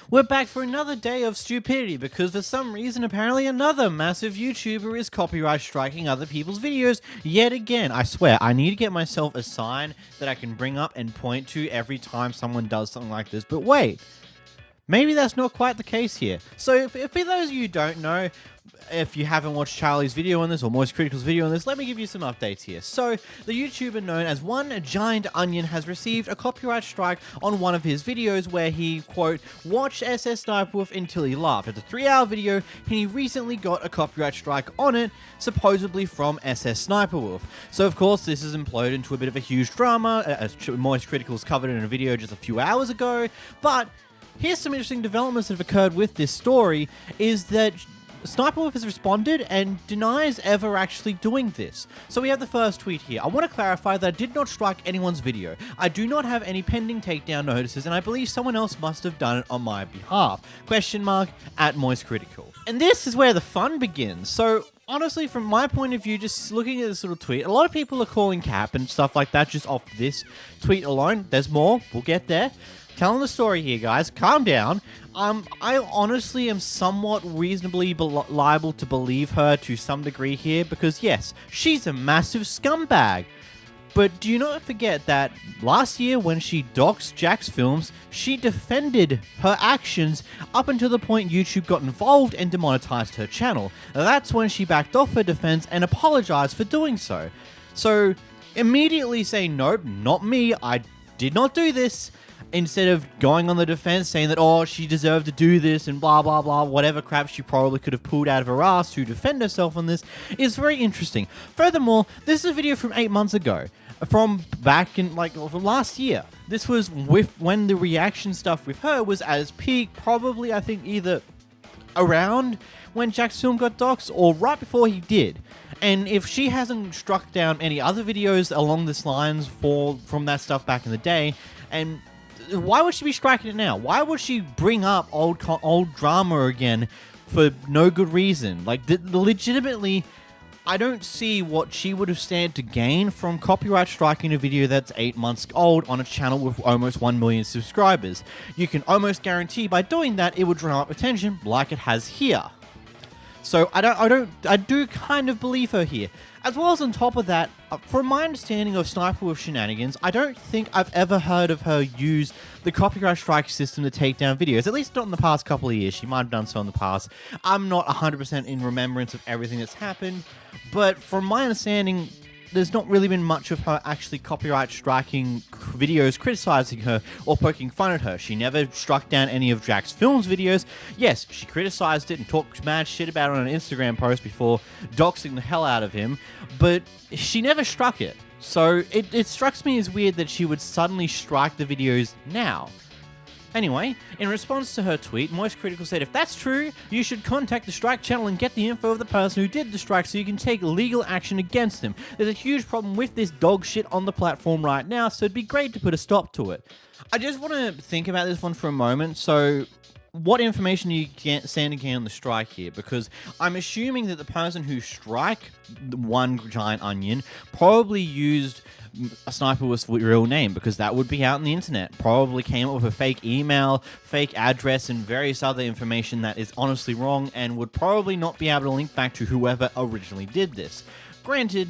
We're back for another day of stupidity because for some reason apparently another massive YouTuber is copyright striking other people's videos yet again. I swear, I need to get myself a sign that I can bring up and point to every time someone does something like this. But wait, maybe that's not quite the case here. So if for those of you who don't know, if you haven't watched Charlie's video on this or MoCritical's video on this, let me give you some updates here. So, the YouTuber known as One Giant Onion has received a copyright strike on one of his videos where he, quote, watched SSSniperwolf until he laughed. It's a 3-hour video, and he recently got a copyright strike on it, supposedly from SSSniperwolf. So, of course, this has imploded into a bit of a huge drama, as MoCritical's covered in a video just a few hours ago, but here's some interesting developments that have occurred with this story, is that Sniperwolf has responded and denies ever actually doing this. So we have the first tweet here. I want to clarify that I did not strike anyone's video. I do not have any pending takedown notices, and I believe someone else must have done it on my behalf. Question mark at MoCritical. And this is where the fun begins. So honestly, from my point of view, just looking at this little tweet, a lot of people are calling cap and stuff like that just off this tweet alone. There's more. We'll get there. Telling the story here, guys. Calm down. I honestly am somewhat reasonably liable to believe her to some degree here because, yes, she's a massive scumbag. But do you not forget that last year when she doxed Jack's films, she defended her actions up until the point YouTube got involved and demonetized her channel. That's when she backed off her defense and apologized for doing so. So, immediately saying, nope, not me, I did not do this, instead of going on the defense saying that, oh, she deserved to do this and blah, blah, blah, whatever crap she probably could have pulled out of her ass to defend herself on this, is very interesting. Furthermore, this is a video from 8 months ago, from back in, from last year. This was when the reaction stuff with her was at its peak, probably, I think, either around when Jack's film got doxxed or right before he did. And if she hasn't struck down any other videos along this lines from that stuff back in the day, and why would she be striking it now? Why would she bring up old drama again for no good reason? Legitimately, I don't see what she would have stand to gain from copyright striking a video that's 8 months old on a channel with almost 1 million subscribers. You can almost guarantee by doing that it would drum up attention like it has here. So I do kind of believe her here. As well as on top of that, from my understanding of Sniperwolf shenanigans, I don't think I've ever heard of her use the copyright strike system to take down videos, at least not in the past couple of years. She might have done so in the past. I'm not 100% in remembrance of everything that's happened, but from my understanding, there's not really been much of her actually copyright striking videos criticizing her or poking fun at her. She never struck down any of Jack's films videos. Yes, she criticized it and talked mad shit about it on an Instagram post before doxing the hell out of him, but she never struck it. So it strikes me as weird that she would suddenly strike the videos now. Anyway, in response to her tweet, MoCritical said, if that's true, you should contact the strike channel and get the info of the person who did the strike so you can take legal action against them. There's a huge problem with this dog shit on the platform right now, so it'd be great to put a stop to it. I just want to think about this one for a moment. So, what information do you stand to gain on the strike here? Because I'm assuming that the person who strike One Giant Onion probably used a Sniperwolf's real name, because that would be out on the internet. Probably came up with a fake email, fake address, and various other information that is honestly wrong and would probably not be able to link back to whoever originally did this. Granted,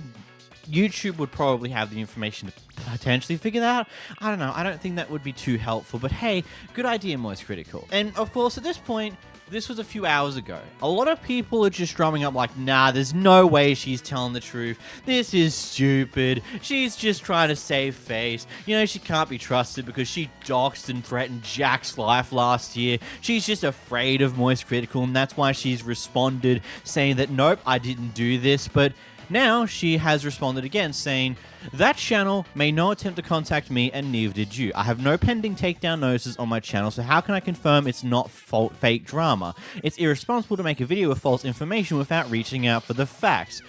YouTube would probably have the information to potentially figure that out. I don't know. I don't think that would be too helpful, but hey, good idea, MoCritical. And of course, at this point, this was a few hours ago. A lot of people are just drumming up like, nah, there's no way she's telling the truth. This is stupid. She's just trying to save face. You know, she can't be trusted because she doxed and threatened Jack's life last year. She's just afraid of MoCritical, and that's why she's responded saying that, nope, I didn't do this. But now she has responded again saying, that channel made no attempt to contact me and neither did you. I have no pending takedown notices on my channel, so how can I confirm it's not fake drama? It's irresponsible to make a video with false information without reaching out for the facts.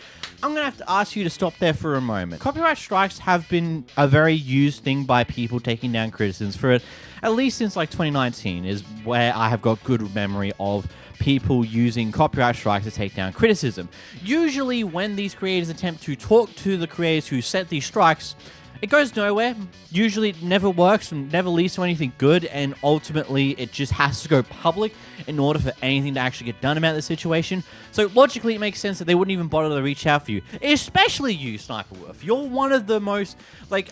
I'm going to have to ask you to stop there for a moment. Copyright strikes have been a very used thing by people taking down criticisms for it, at least since 2019 is where I have got good memory of people using copyright strikes to take down criticism. Usually when these creators attempt to talk to the creators who set these strikes, It goes nowhere. Usually it never works and never leads to anything good, and ultimately it just has to go public in order for anything to actually get done about the situation. So logically it makes sense that they wouldn't even bother to reach out for you. Especially you, SSSniperwolf. You're one of the most,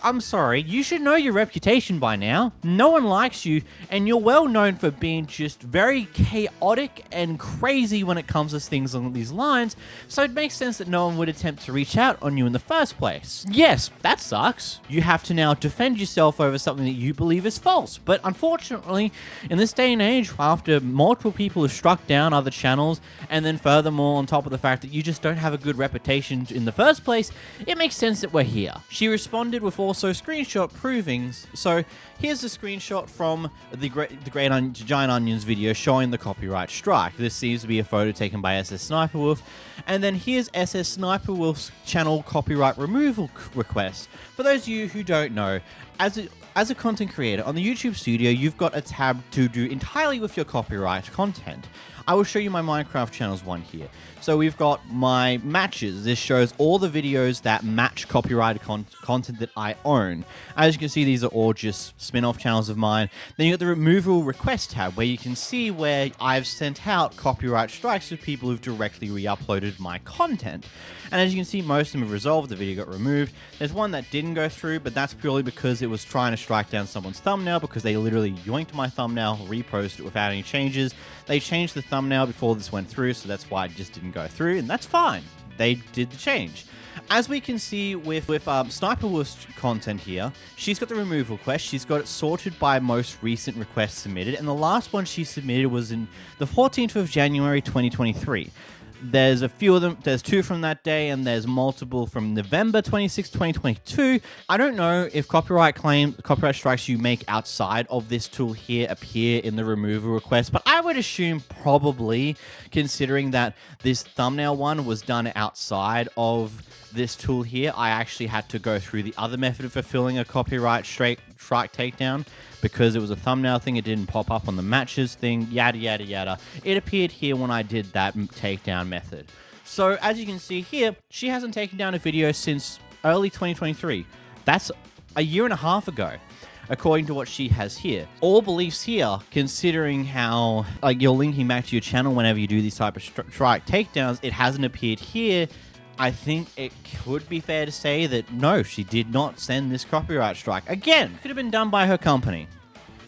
I'm sorry, you should know your reputation by now. No one likes you, and you're well known for being just very chaotic and crazy when it comes to things along these lines, so it makes sense that no one would attempt to reach out on you in the first place. Yes, that sucks. You have to now defend yourself over something that you believe is false. But unfortunately, in this day and age, after multiple people have struck down other channels, and then furthermore, on top of the fact that you just don't have a good reputation in the first place, it makes sense that we're here. She responded with also screenshot proving. So here's a screenshot from the Giant Onions video showing the copyright strike. This seems to be a photo taken by SSSniperwolf. And then here's SSSniperwolf's channel copyright removal request. For those of you who don't know, as a content creator on the YouTube studio, you've got a tab to do entirely with your copyright content. I will show you my Minecraft channels one here. So we've got my matches. This shows all the videos that match copyrighted content that I own. As you can see, these are all just spin-off channels of mine. Then you got the removal request tab, where you can see where I've sent out copyright strikes to people who've directly re-uploaded my content. And as you can see, most of them have resolved. The video got removed. There's one that didn't go through, but that's purely because it was trying to strike down someone's thumbnail, because they literally yoinked my thumbnail, reposted it without any changes. They changed the thumbnail before this went through, so that's why it just didn't go through, and that's fine. They did the change. As we can see with SSSniperwolf's content here, she's got the removal request. She's got it sorted by most recent requests submitted, and the last one she submitted was in the 14th of January 2023. There's a few of them. There's 2 from that day, and there's multiple from November 26, 2022. I don't know if copyright strikes you make outside of this tool here appear in the removal request, but I would assume probably, considering that this thumbnail one was done outside of this tool here, I actually had to go through the other method of fulfilling a copyright strike takedown. Because it was a thumbnail thing, it didn't pop up on the matches thing, yada yada yada. It appeared here when I did that takedown method. So as you can see here, she hasn't taken down a video since early 2023. That's a year and a half ago, according to what she has here. All beliefs here, considering how you're linking back to your channel whenever you do these type of strike takedowns, it hasn't appeared here. I think it could be fair to say that no, she did not send this copyright strike. Again, could have been done by her company.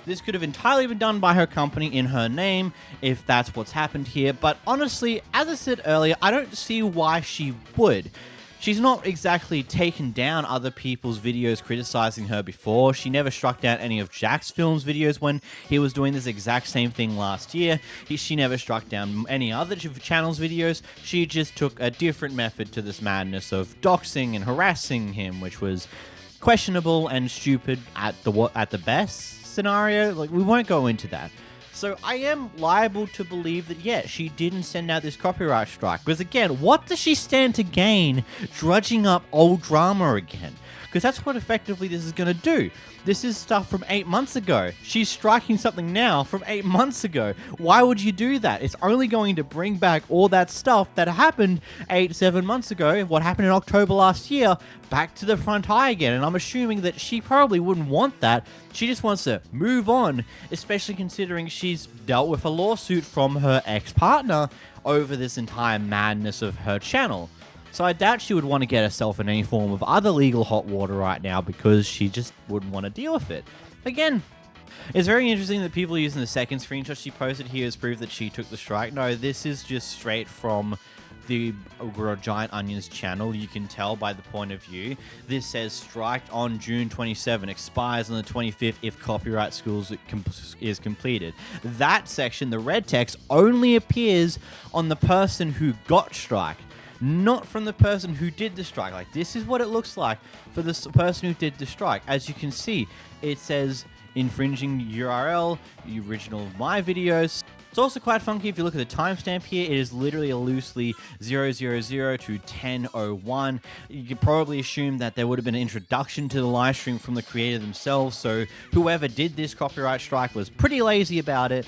This could have entirely been done by her company in her name, if that's what's happened here. But honestly, as I said earlier, I don't see why she would. She's not exactly taken down other people's videos criticizing her before. She never struck down any of Jack's Films videos when he was doing this exact same thing last year. She never struck down any other channel's videos. She just took a different method to this madness of doxing and harassing him, which was questionable and stupid at the best scenario. We won't go into that. So I am liable to believe that, yeah, she didn't send out this copyright strike. Because again, what does she stand to gain drudging up old drama again? Because that's what effectively this is going to do. This is stuff from 8 months ago. She's striking something now from 8 months ago. Why would you do that? It's only going to bring back all that stuff that happened 7 months ago, what happened in October last year, back to the front eye again. And I'm assuming that she probably wouldn't want that. She just wants to move on, especially considering she's dealt with a lawsuit from her ex-partner over this entire madness of her channel. So I doubt she would want to get herself in any form of other legal hot water right now, because she just wouldn't want to deal with it. Again, it's very interesting that people are using the second screenshot she posted here as proof that she took the strike. No, this is just straight from the Giant Onions channel. You can tell by the point of view. This says striked on June 27, expires on the 25th if copyright schools is completed. That section, the red text, only appears on the person who got strike, not from the person who did the strike. This is what it looks like for the person who did the strike. As you can see, it says infringing URL, the original of my videos. It's also quite funky if you look at the timestamp here. It is literally a loosely 000 to 10:01. You could probably assume that there would have been an introduction to the live stream from the creator themselves, so whoever did this copyright strike was pretty lazy about it.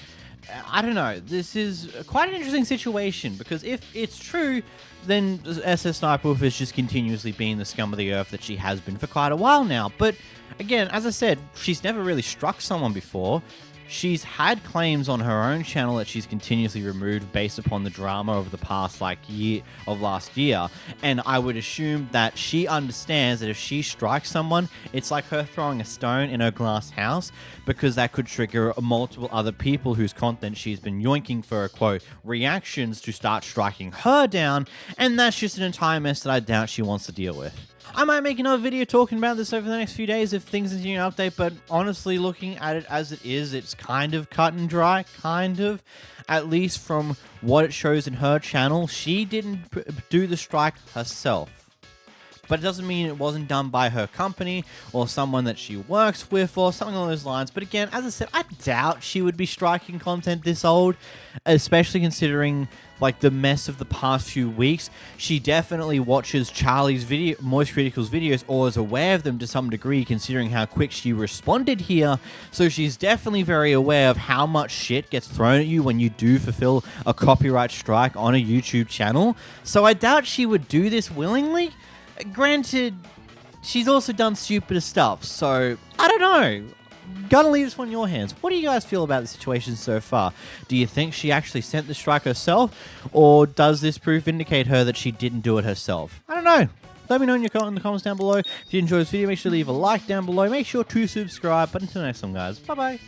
I don't know. This is quite an interesting situation because if it's true, then SSSniperwolf is just continuously being the scum of the earth that she has been for quite a while now. But again, as I said, she's never really struck someone before. She's had claims on her own channel that she's continuously removed based upon the drama of the past year of last year, and I would assume that she understands that if she strikes someone, it's like her throwing a stone in her glass house, because that could trigger multiple other people whose content she's been yoinking for, quote, reactions to start striking her down, and that's just an entire mess that I doubt she wants to deal with. I might make another video talking about this over the next few days if things continue to update, but honestly, looking at it as it is, it's kind of cut and dry, kind of. At least from what it shows in her channel, she didn't do the strike herself. But it doesn't mean it wasn't done by her company or someone that she works with or something along those lines. But again, as I said, I doubt she would be striking content this old, especially considering like the mess of the past few weeks. She definitely watches Charlie's video, MoCritical's videos, or is aware of them to some degree, considering how quick she responded here. So she's definitely very aware of how much shit gets thrown at you when you do fulfill a copyright strike on a YouTube channel. So I doubt she would do this willingly. Granted, she's also done stupider stuff, so I don't know. Gonna leave this one in your hands. What do you guys feel about the situation so far? Do you think she actually sent the strike herself, or does this proof indicate her that she didn't do it herself? I don't know. Let me know in the comments down below. If you enjoyed this video, make sure to leave a like down below. Make sure to subscribe. But until next time, guys, bye-bye.